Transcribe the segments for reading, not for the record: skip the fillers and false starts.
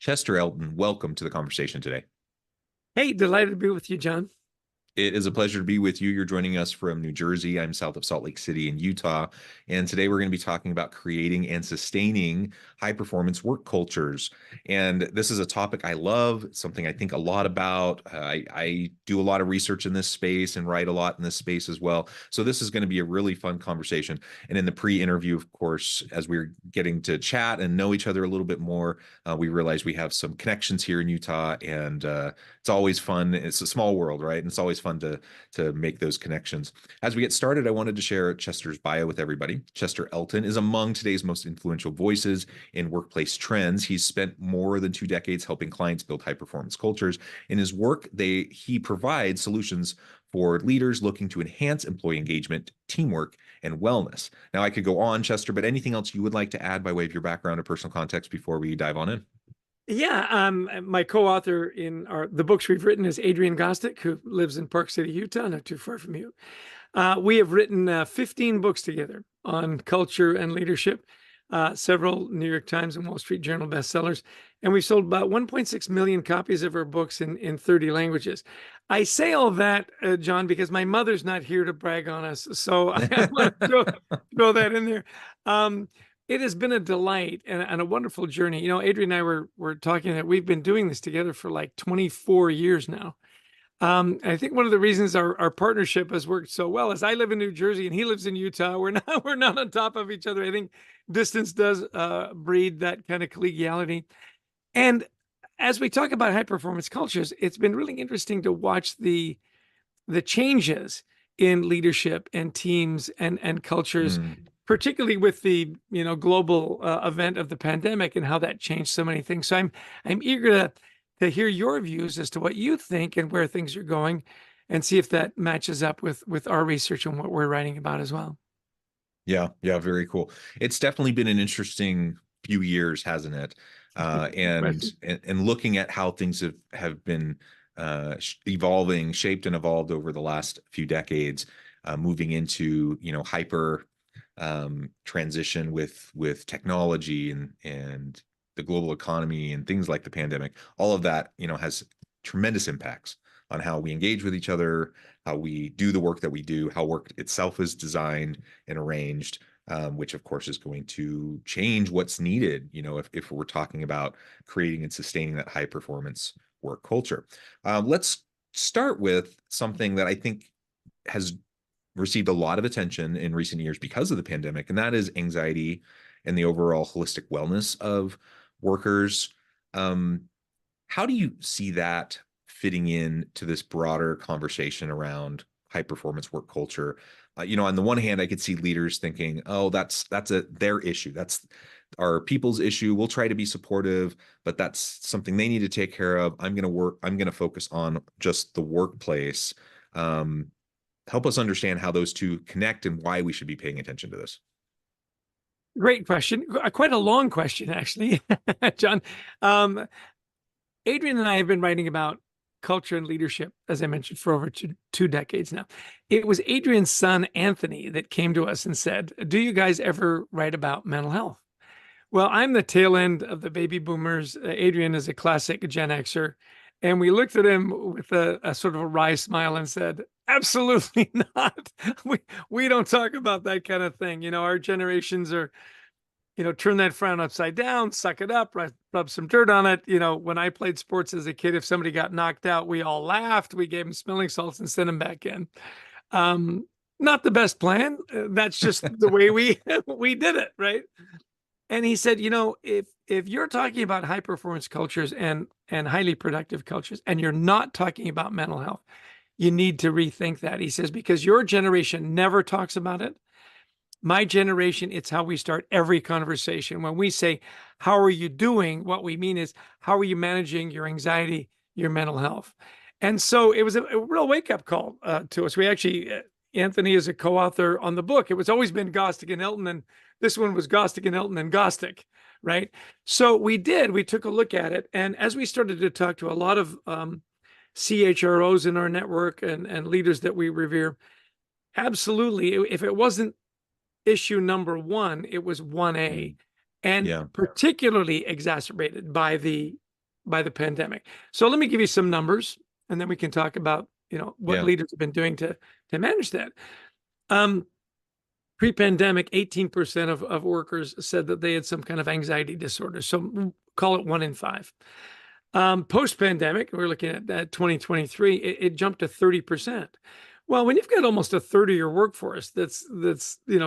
Chester Elton, welcome to the conversation today. Hey, delighted to be with you, John. It is a pleasure to be with you. You're joining us from New Jersey. I'm south of Salt Lake City in Utah. And today we're going to be talking about creating and sustaining high performance work cultures. And this is a topic I love, something I think a lot about. I do a lot of research in this space and write a lot in this space as well. So this is going to be a really fun conversation. And in the pre-interview, of course, as we're getting to chat and know each other a little bit more, we realize we have some connections here in Utah, and it's always fun. It's a small world, right? And it's always fun to make those connections. As we get started, I wanted to share Chester's bio with everybody. Chester Elton is among today's most influential voices in workplace trends. He's spent more than 2 decades helping clients build high-performance cultures. In his work, he provides solutions for leaders looking to enhance employee engagement, teamwork, and wellness. Now, I could go on, Chester, but anything else you would like to add by way of your background or personal context before we dive on in? Yeah, my co-author in the books we've written is Adrian Gostick, who lives in Park City, Utah, not too far from you. We have written 15 books together on culture and leadership, several New York Times and Wall Street Journal bestsellers, and we've sold about 1.6 million copies of our books in 30 languages. I say all that, John, because my mother's not here to brag on us, so I want to throw that in there. It has been a delight and a wonderful journey. You know, Adrian and I were talking that we've been doing this together for like 24 years now. I think one of the reasons our partnership has worked so well is I live in New Jersey and he lives in Utah. We're not on top of each other. I think distance does breed that kind of collegiality. And as we talk about high performance cultures, it's been really interesting to watch the changes in leadership and teams and cultures, particularly with the global event of the pandemic and how that changed so many things. So I'm eager to hear your views as to what you think and where things are going, and see if that matches up with our research and what we're writing about as well. Yeah, very cool. It's definitely been an interesting few years, hasn't it? And looking at how things have been evolving, shaped and evolved over the last few decades, moving into hyper transition with technology and the global economy and things like the pandemic. All of that has tremendous impacts on how we engage with each other, how we do the work that we do, how work itself is designed and arranged, which of course is going to change what's needed, if we're talking about creating and sustaining that high performance work culture. Let's start with something that I think has received a lot of attention in recent years because of the pandemic, and that is anxiety and the overall holistic wellness of workers. How do you see that fitting in to this broader conversation around high performance work culture? On the one hand, I could see leaders thinking, oh, that's their issue. That's our people's issue. We'll try to be supportive, but that's something they need to take care of. I'm going to focus on just the workplace. Help us understand how those two connect and why we should be paying attention to this. Great question. Quite a long question, actually, John. Adrian and I have been writing about culture and leadership, as I mentioned, for over two decades now. It was Adrian's son, Anthony, that came to us and said, do you guys ever write about mental health? Well, I'm the tail end of the baby boomers. Adrian is a classic Gen Xer. And we looked at him with a sort of a wry smile and said, absolutely not. We don't talk about that kind of thing. Our generations are, turn that frown upside down, suck it up, rub some dirt on it. When I played sports as a kid, if somebody got knocked out, we all laughed. We gave them smelling salts and sent them back in. Not the best plan. That's just the way we did it, right? And he said, if you're talking about high performance cultures and highly productive cultures, and you're not talking about mental health, you need to rethink that. He says, because your generation never talks about it. My generation, it's how we start every conversation. When we say, how are you doing? What we mean is, how are you managing your anxiety, your mental health? And so it was a real wake-up call to us. We actually, Anthony is a co-author on the book. It was always been Gostick and Elton, and this one was Gostick and Elton and Gostick, right? So we took a look at it. And as we started to talk to a lot of CHROs in our network and leaders that we revere, absolutely, if it wasn't issue number one, it was 1A, and particularly exacerbated by the by the pandemic. So let me give you some numbers, and then we can talk about, what Yeah. leaders have been doing to manage that. Pre-pandemic, 18% of workers said that they had some kind of anxiety disorder. So call it 1 in 5. Post-pandemic, we're looking at that 2023, it jumped to 30%. Well, when you've got almost a third of your workforce that's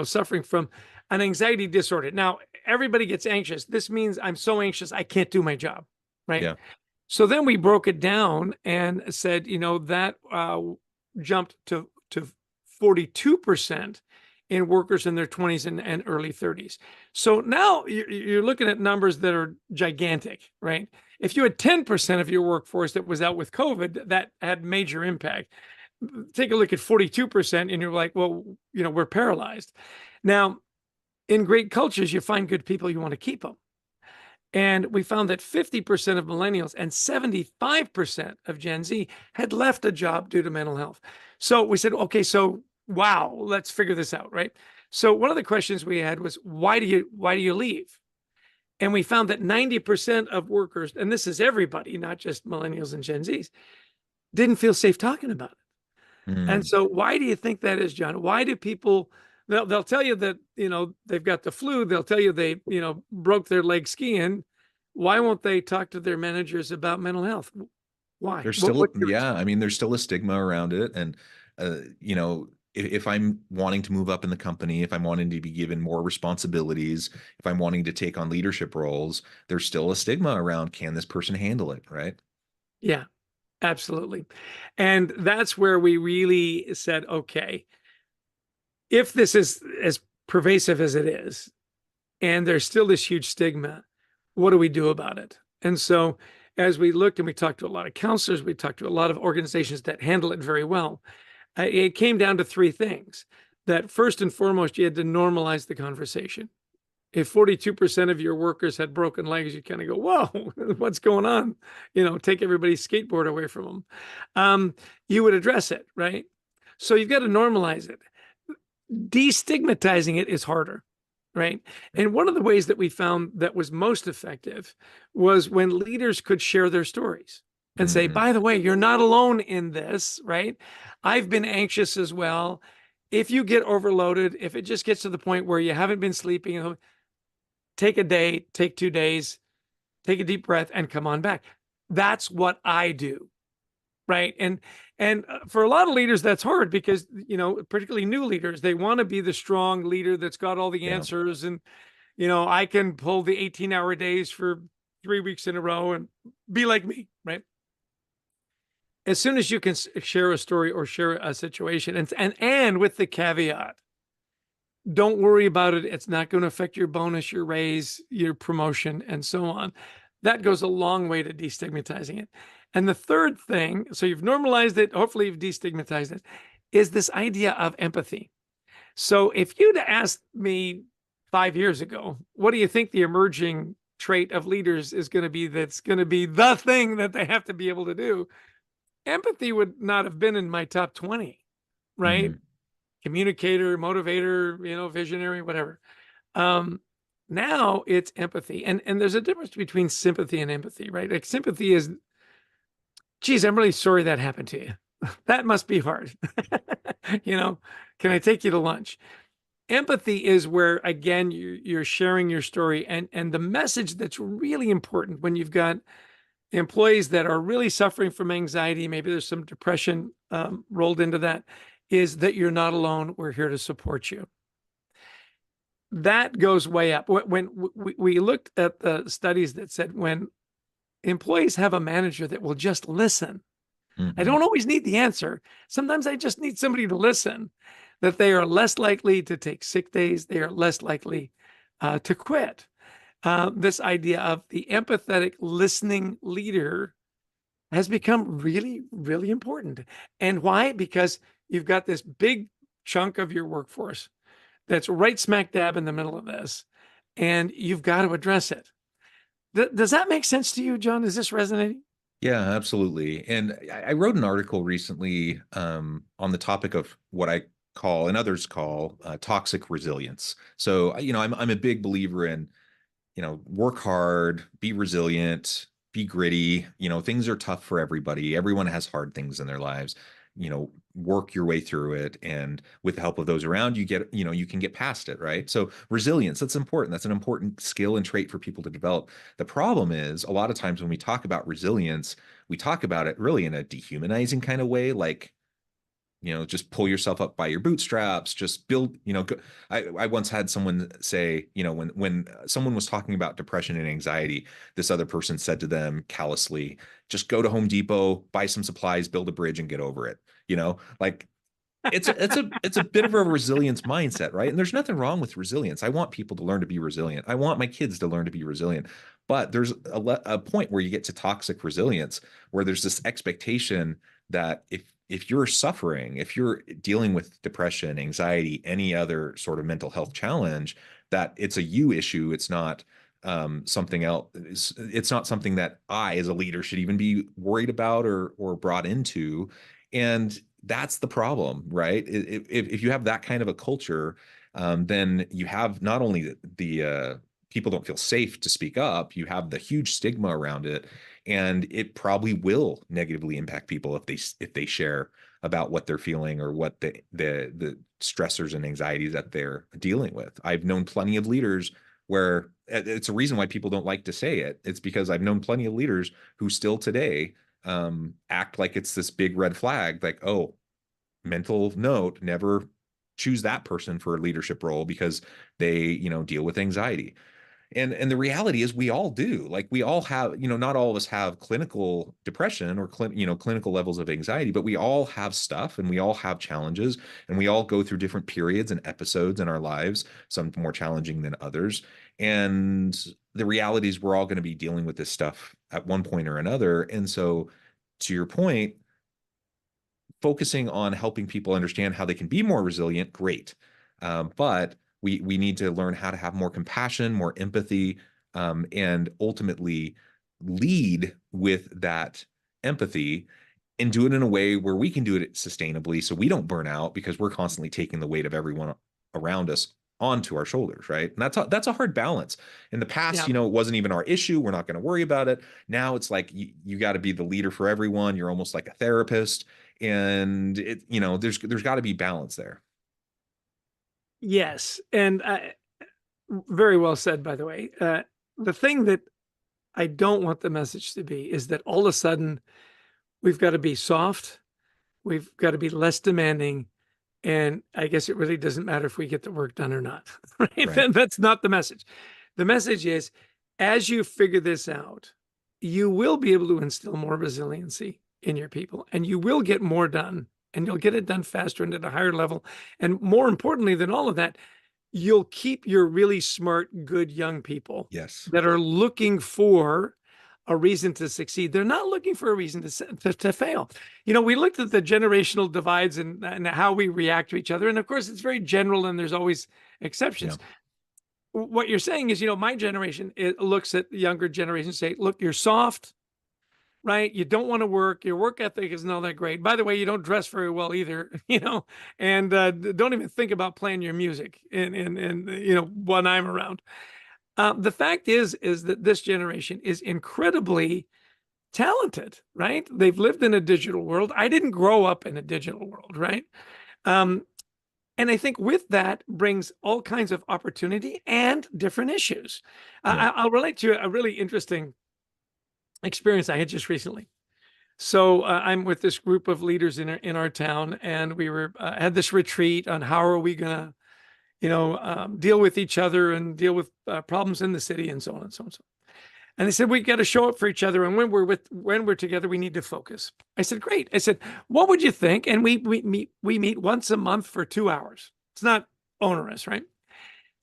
suffering from an anxiety disorder. Now, everybody gets anxious. This means I'm so anxious I can't do my job, right? Yeah. So then we broke it down and said, that jumped to 42% in workers in their 20s and early 30s. So now you're looking at numbers that are gigantic, right? If you had 10% of your workforce that was out with COVID, that had major impact. Take a look at 42%, and you're like, well, we're paralyzed. Now, in great cultures, you find good people, you want to keep them. And we found that 50% of millennials and 75% of Gen Z had left a job due to mental health. So we said, okay, so wow, let's figure this out, right? So one of the questions we had was, why do you leave? And we found that 90% of workers, and this is everybody, not just millennials and Gen Zs, didn't feel safe talking about it. And so why do you think that is, John? Why do people, they'll tell you that, they've got the flu. They'll tell you they, broke their leg skiing. Why won't they talk to their managers about mental health? Why? There's still, yeah, I mean, there's still a stigma around it. And, if I'm wanting to move up in the company, if I'm wanting to be given more responsibilities, if I'm wanting to take on leadership roles, there's still a stigma around, can this person handle it, right? Yeah, absolutely. And that's where we really said, okay, if this is as pervasive as it is, and there's still this huge stigma, what do we do about it? And so as we looked and we talked to a lot of counselors, we talked to a lot of organizations that handle it very well, it came down to 3 things. That first and foremost, you had to normalize the conversation. If 42% of your workers had broken legs, you kind of go, whoa, what's going on? Take everybody's skateboard away from them. You would address it, right? So you've got to normalize it. Destigmatizing it is harder, right? And one of the ways that we found that was most effective was when leaders could share their stories and say, by the way, you're not alone in this, right? I've been anxious as well. If you get overloaded, if it just gets to the point where you haven't been sleeping, take a day, take 2 days, take a deep breath and come on back. That's what I do, right? And for a lot of leaders, that's hard because, particularly new leaders, they want to be the strong leader that's got all the answers. And, I can pull the 18-hour days for 3 weeks in a row and be like me, right? As soon as you can share a story or share a situation, and with the caveat, don't worry about it. It's not going to affect your bonus, your raise, your promotion, and so on. That goes a long way to destigmatizing it. And the third thing, so you've normalized it, hopefully you've destigmatized it, is this idea of empathy. So if you'd asked me 5 years ago, what do you think the emerging trait of leaders is going to be that's going to be the thing that they have to be able to do? Empathy would not have been in my top 20, right? Communicator, motivator, visionary, whatever. Now it's empathy. And there's a difference between sympathy and empathy, right? Like sympathy is, geez, I'm really sorry that happened to you. That must be hard. Can I take you to lunch? Empathy is where, again, you're sharing your story. And the message that's really important when you've got employees that are really suffering from anxiety, maybe there's some depression rolled into that, is that you're not alone. We're here to support you. That goes way up. When we looked at the studies that said when employees have a manager that will just listen, I don't always need the answer. Sometimes I just need somebody to listen, that they are less likely to take sick days. They are less likely to quit. This idea of the empathetic listening leader has become really, really important. And why? Because you've got this big chunk of your workforce that's right smack dab in the middle of this, and you've got to address it. Does that make sense to you, John? Is this resonating? Yeah, absolutely. And I wrote an article recently on the topic of what I call and others call toxic resilience. So, I'm a big believer in, work hard, be resilient, be gritty. Things are tough for everybody. Everyone has hard things in their lives. Work your way through it. And with the help of those around you, you can get past it, right? So resilience, that's important. That's an important skill and trait for people to develop. The problem is a lot of times when we talk about resilience, we talk about it really in a dehumanizing kind of way, like, just pull yourself up by your bootstraps, just build, I once had someone say, when someone was talking about depression and anxiety, this other person said to them callously, just go to Home Depot, buy some supplies, build a bridge and get over it. Like it's a bit of a resilience mindset, right? And there's nothing wrong with resilience. I want people to learn to be resilient. I want my kids to learn to be resilient. But there's a point where you get to toxic resilience, where there's this expectation that if you're suffering, if you're dealing with depression, anxiety, any other sort of mental health challenge, that it's a you issue. It's not something else. It's not something that I, as a leader, should even be worried about or brought into. And that's the problem, right? If you have that kind of a culture, then you have not only the people don't feel safe to speak up, you have the huge stigma around it, and it probably will negatively impact people if they share about what they're feeling or what the stressors and anxieties that they're dealing with. I've known plenty of leaders where it's a reason why people don't like to say it. It's because I've known plenty of leaders who still today act like it's this big red flag, like, oh, mental note, never choose that person for a leadership role because they, deal with anxiety. And the reality is we all do. Like, we all have, not all of us have clinical depression or clinical levels of anxiety, but we all have stuff and we all have challenges and we all go through different periods and episodes in our lives, some more challenging than others. And the reality is we're all going to be dealing with this stuff at one point or another. And so, to your point, focusing on helping people understand how they can be more resilient, great. But we need to learn how to have more compassion, more empathy, and ultimately lead with that empathy and do it in a way where we can do it sustainably so we don't burn out because we're constantly taking the weight of everyone around us onto our shoulders, right? And that's a hard balance. In the past, Yeah. it wasn't even our issue. We're not going to worry about it. Now it's like you got to be the leader for everyone. You're almost like a therapist, and there's got to be balance there. Yes. And very well said, by the way. The thing that I don't want the message to be is that all of a sudden we've got to be soft, we've got to be less demanding, and I guess it really doesn't matter if we get the work done or not. Right? Right. That's not the message. The message is, as you figure this out, you will be able to instill more resiliency in your people, and you will get more done, and you'll get it done faster and at a higher level. And more importantly than all of that, you'll keep your really smart, good young people Yes. that are looking for a reason to succeed. They're not looking for a reason to fail. We looked at the generational divides and how we react to each other. And of course, it's very general and there's always exceptions. Yeah. What you're saying is, my generation, it looks at the younger generation and say, look, you're soft, right? You don't want to work. Your work ethic isn't all that great. By the way, you don't dress very well either, and don't even think about playing your music when I'm around. The fact is that this generation is incredibly talented, right? They've lived in a digital world. I didn't grow up in a digital world, right? And I think with that brings all kinds of opportunity and different issues. Yeah. I'll relate to a really interesting experience I had just recently. So I'm with this group of leaders in our town, and we were had this retreat on how are we going to deal with each other and deal with problems in the city and so on and so on and so on. And they said, we got to show up for each other. And when we're together, we need to focus. I said, great. I said, what would you think? And we meet once a month for 2 hours. It's not onerous, right?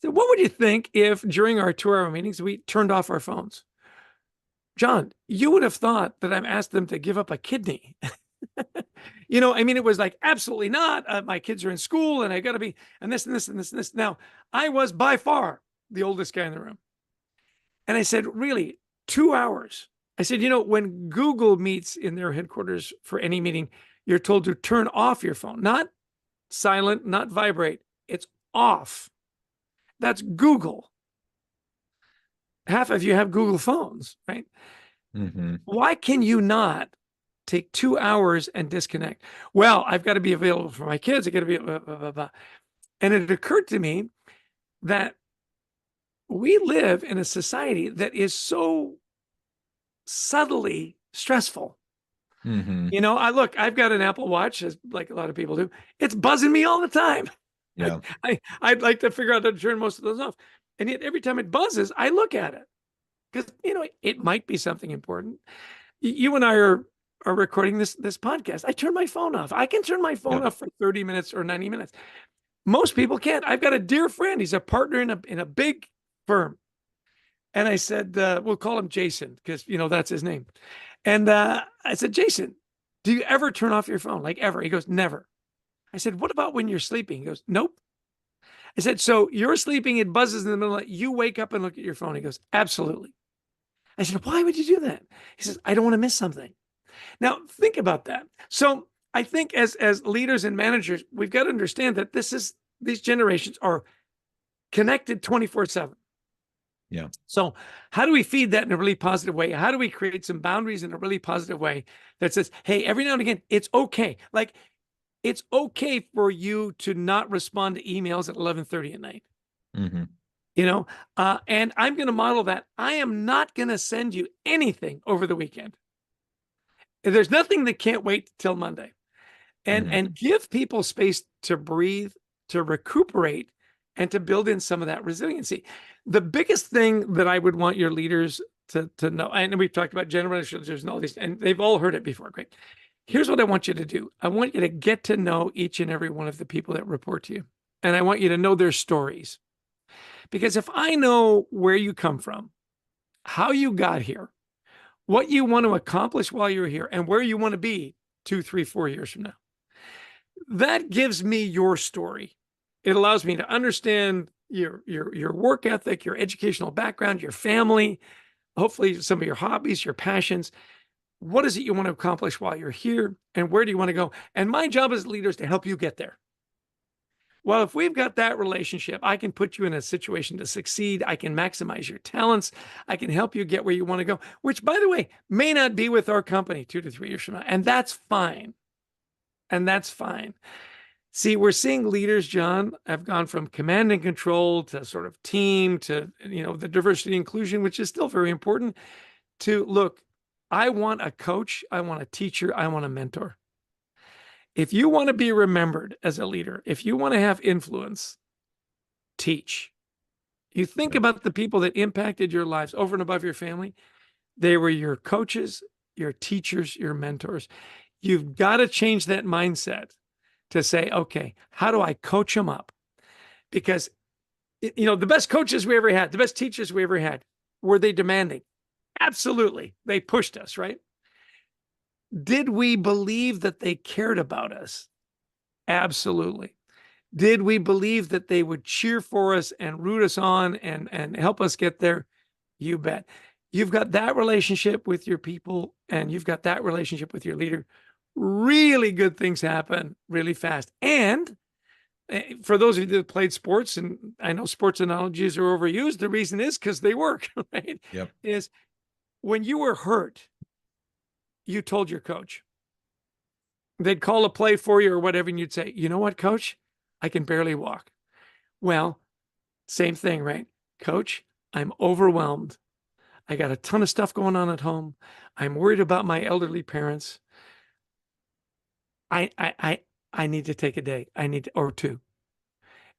So what would you think if during our 2-hour meetings, we turned off our phones? John, you would have thought that I've asked them to give up a kidney. It was like, absolutely not. My kids are in school and I got to be, and this and this and this and this. Now, I was by far the oldest guy in the room. And I said, really, 2 hours? I said, when Google meets in their headquarters for any meeting, you're told to turn off your phone, not silent, not vibrate. It's off. That's Google. Half of you have Google phones, right? Mm-hmm. Why can you not take 2 hours and disconnect? Well, I've got to be available for my kids. I got to be blah, blah, blah, blah. And it occurred to me that we live in a society that is so subtly stressful. Mm-hmm. I've got an Apple Watch, as like a lot of people do. It's buzzing me all the time. Yeah. I'd like to figure out how to turn most of those off. And yet every time it buzzes, I look at it because, it might be something important. You and I are recording this podcast. I turn my phone off. I can turn my phone Yep. off for 30 minutes or 90 minutes. Most people can't. I've got a dear friend. He's a partner in a big firm. And I said, we'll call him Jason because, that's his name. And I said, Jason, do you ever turn off your phone? Like ever? He goes, never. I said, what about when you're sleeping? He goes, nope. I said, so you're sleeping, it buzzes in the middle of the night. You wake up and look at your phone. He goes, absolutely. I said, why would you do that? He says, I don't want to miss something. Now, think about that. So I think as leaders and managers, we've got to understand that these generations are connected 24/7. Yeah. So how do we feed that in a really positive way? How do we create some boundaries in a really positive way that says, hey, every now and again, it's okay. Like, it's okay for you to not respond to emails at 11:30 at night. Mm-hmm. And I'm going to model that. I am not going to send you anything over the weekend. There's nothing that can't wait till Monday. And give people space to breathe, to recuperate, and to build in some of that resiliency. The biggest thing that I would want your leaders to know, and we've talked about generational leaders and all these, and they've all heard it before. Great. Here's what I want you to do. I want you to get to know each and every one of the people that report to you. And I want you to know their stories. Because if I know where you come from, how you got here, what you want to accomplish while you're here, and where you want to be 2, 3, 4 years from now, that gives me your story. It allows me to understand your work ethic, your educational background, your family, hopefully some of your hobbies, your passions. What is it you want to accomplish while you're here? And where do you want to go? And my job as leaders to help you get there. Well, if we've got that relationship, I can put you in a situation to succeed. I can maximize your talents. I can help you get where you want to go, which, by the way, may not be with our company 2 to 3 years from now. And that's fine. And that's fine. See, we're seeing leaders, John, have gone from command and control to sort of team to, the diversity inclusion, which is still very important, to look, I want a coach, I want a teacher, I want a mentor. If you want to be remembered as a leader, if you want to have influence, teach. You think about the people that impacted your lives over and above your family. They were your coaches, your teachers, your mentors. You've got to change that mindset to say, okay, how do I coach them up? Because, the best coaches we ever had, the best teachers we ever had, were they demanding? Absolutely. They pushed us, right? Did we believe that they cared about us? Absolutely. Did we believe that they would cheer for us and root us on and help us get there? You bet. You've got that relationship with your people and you've got that relationship with your leader. Really good things happen really fast. And for those of you that played sports, and I know sports analogies are overused, the reason is because they work, right? Yep. Is when you were hurt, you told your coach. They'd call a play for you or whatever, and you'd say, you know what, coach? I can barely walk. Well, same thing, right? Coach, I'm overwhelmed. I got a ton of stuff going on at home. I'm worried about my elderly parents. I need to take a day. Or 2.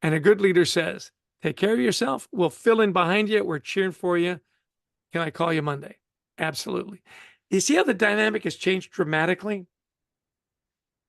And a good leader says, take care of yourself. We'll fill in behind you. We're cheering for you. Can I call you Monday? Absolutely. You see how the dynamic has changed dramatically?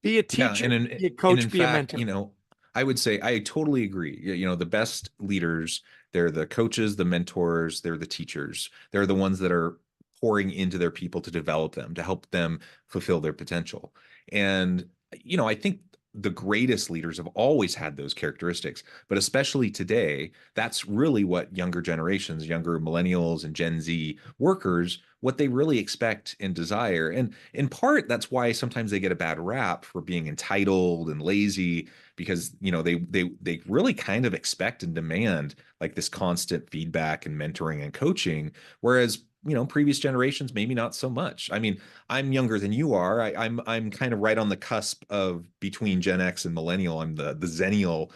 Be a teacher, be a coach, in be a fact, mentor. I would say I totally agree. The best leaders, they're the coaches, the mentors, they're the teachers. They're the ones that are pouring into their people to develop them, to help them fulfill their potential. And, I think the greatest leaders have always had those characteristics, but especially today, that's really what younger generations, younger millennials and Gen Z workers, what they really expect and desire. And in part, that's why sometimes they get a bad rap for being entitled and lazy, because, they really kind of expect and demand like this constant feedback and mentoring and coaching. Whereas previous generations, maybe not so much. I mean, I'm younger than you are. I'm kind of right on the cusp of between Gen X and millennial. I'm the Zennial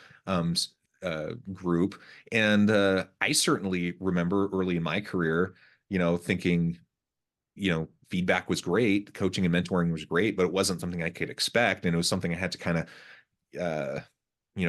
group. And I certainly remember early in my career, thinking, feedback was great, coaching and mentoring was great, but it wasn't something I could expect. And it was something I had to kind of,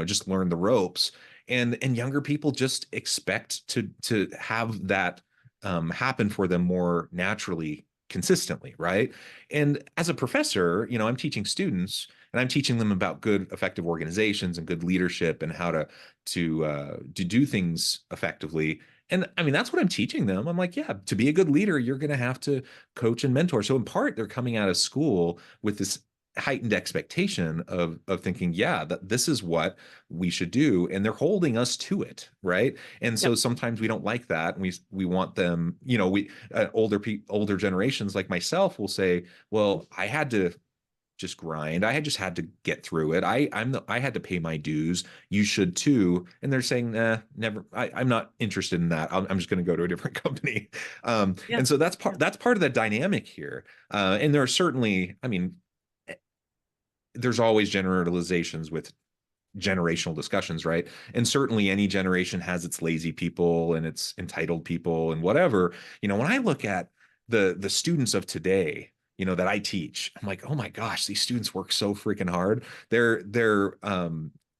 just learn the ropes. And younger people just expect to have that happen for them more naturally, consistently, right? And as a professor, I'm teaching students, and I'm teaching them about good, effective organizations and good leadership and how to do things effectively. And I mean, that's what I'm teaching them. I'm like, yeah, to be a good leader, you're going to have to coach and mentor. So in part, they're coming out of school with this heightened expectation of thinking, yeah, that this is what we should do, and they're holding us to it, right? And so sometimes we don't like that, and we want them, we older generations like myself will say, well, I had to just grind. I just had to get through it. I had to pay my dues. You should too. And they're saying, nah, never. I'm not interested in that. I'm just going to go to a different company. And so that's part of the dynamic here. And there are certainly, I mean, there's always generalizations with generational discussions, right? And certainly any generation has its lazy people and its entitled people and whatever. When I look at the students of today, that I teach, I'm like, oh my gosh, these students work so freaking hard. They're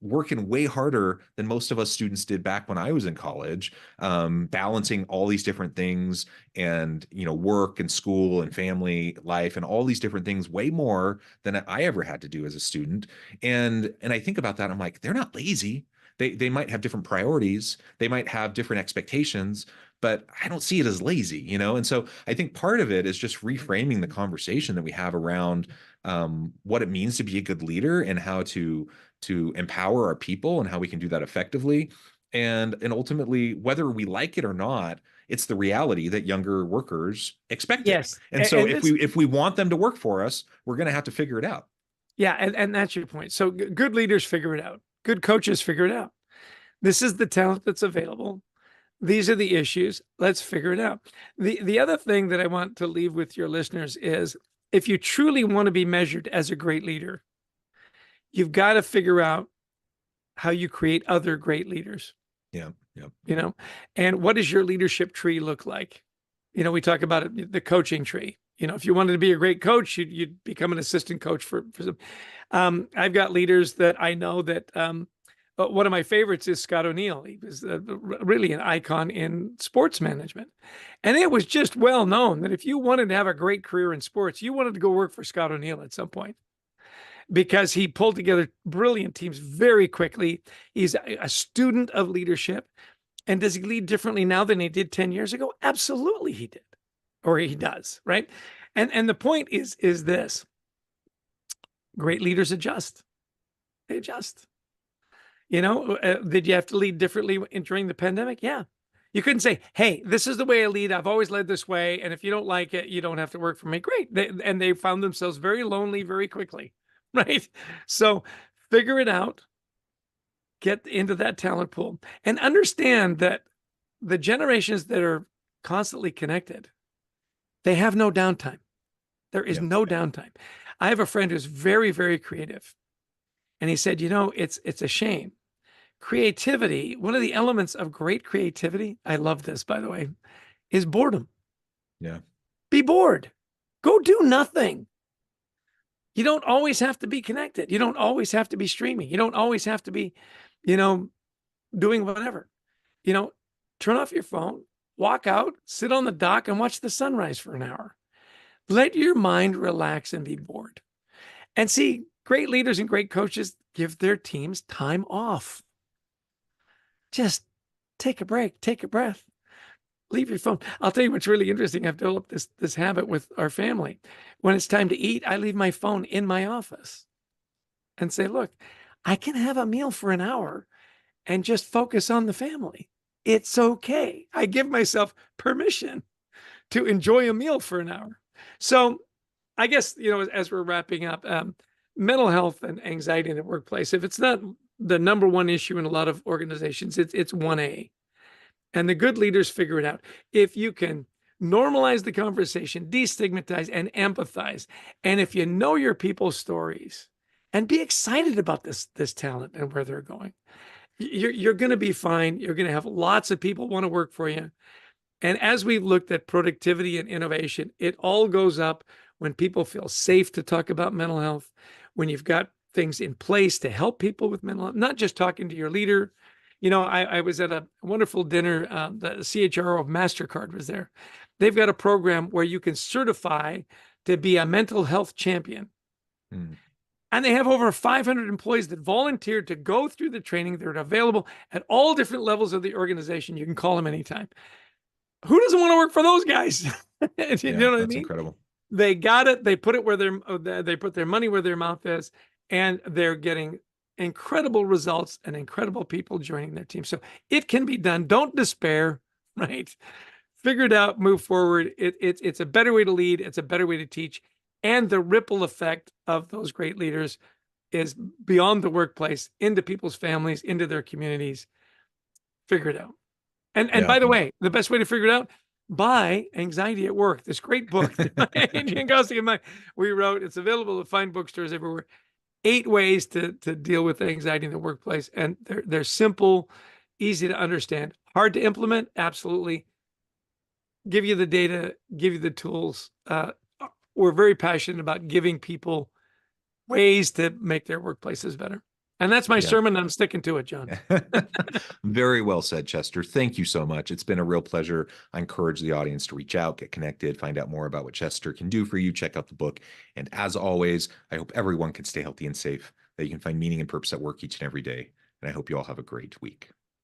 working way harder than most of us students did back when I was in college, balancing all these different things and, work and school and family life and all these different things way more than I ever had to do as a student. And I think about that. I'm like, they're not lazy. They might have different priorities. They might have different expectations, but I don't see it as lazy, And so I think part of it is just reframing the conversation that we have around what it means to be a good leader and how to empower our people and how we can do that effectively. And ultimately, whether we like it or not, it's the reality that younger workers expect it. And so if we want them to work for us, we're going to have to figure it out. Yeah. And that's your point. So good leaders figure it out. Good coaches figure it out. This is the talent that's available. These are the issues. Let's figure it out. The other thing that I want to leave with your listeners is, if you truly want to be measured as a great leader, you've got to figure out how you create other great leaders. Yeah. And what does your leadership tree look like? We talk about it, the coaching tree. If you wanted to be a great coach, you'd become an assistant coach for some. I've got leaders that I know that one of my favorites is Scott O'Neill. He was really an icon in sports management. And it was just well known that if you wanted to have a great career in sports, you wanted to go work for Scott O'Neill at some point, because he pulled together brilliant teams very quickly. He's a student of leadership. And does he lead differently now than he did 10 years ago? Absolutely he did, or he does, right? And the point is this: great leaders adjust. They adjust. Did you have to lead differently during the pandemic? Yeah. You couldn't say, hey, this is the way I lead. I've always led this way. And if you don't like it, you don't have to work for me. Great. They found themselves very lonely very quickly, right? So figure it out. Get into that talent pool and understand that the generations that are constantly connected, they have no downtime. There is no downtime. I have a friend who's very, very creative. And he said, it's a shame. Creativity, one of the elements of great creativity, I love this, by the way, is boredom. Yeah. Be bored. Go do nothing. You don't always have to be connected. You don't always have to be streaming. You don't always have to be, doing whatever. Turn off your phone, walk out, sit on the dock and watch the sunrise for an hour. Let your mind relax and be bored. And see, great leaders and great coaches give their teams time off. Just take a break, take a breath, leave your phone. I'll tell you what's really interesting. I've developed this habit with our family. When it's time to eat, I leave my phone in my office and say, look, I can have a meal for an hour and just focus on the family. It's okay. I give myself permission to enjoy a meal for an hour. So I guess, as we're wrapping up, mental health and anxiety in the workplace, if it's not the number one issue in a lot of organizations, it's 1A. And the good leaders figure it out. If you can Normalize the conversation, destigmatize, and empathize. And if you know your people's stories, and be excited about this talent and where they're going, you're going to be fine. You're going to have lots of people want to work for you. And as we looked at productivity and innovation, it all goes up when people feel safe to talk about mental health, when you've got things in place to help people with mental health, not just talking to your leader. You know, I was at a wonderful dinner. The CHRO of MasterCard was there. They've got a program where you can certify to be a mental health champion. Mm. And they have over 500 employees that volunteered to go through the training. They're available at all different levels of the organization. You can call them anytime. Who doesn't want to work for those guys? You know what I That's mean? incredible. They got it. They put it where they put their money where their mouth is, and they're getting incredible results and incredible people joining their team. So it can be done. Don't despair, right? Figure it out, move forward. It's a better way to lead. It's a better way to teach. And the ripple effect of those great leaders is beyond the workplace, into people's families, into their communities. Figure it out. And by the way, the best way to figure it out, buy Anxiety at Work, this great book that Adrian Gostick and we wrote. It's available at fine bookstores everywhere. 8 ways to deal with anxiety in the workplace. And they're simple, easy to understand, hard to implement. Absolutely. Give you the data, give you the tools. We're very passionate about giving people ways to make their workplaces better. And that's my sermon. I'm sticking to it, John. Very well said, Chester. Thank you so much. It's been a real pleasure. I encourage the audience to reach out, get connected, find out more about what Chester can do for you. Check out the book. And as always, I hope everyone can stay healthy and safe, that you can find meaning and purpose at work each and every day. And I hope you all have a great week.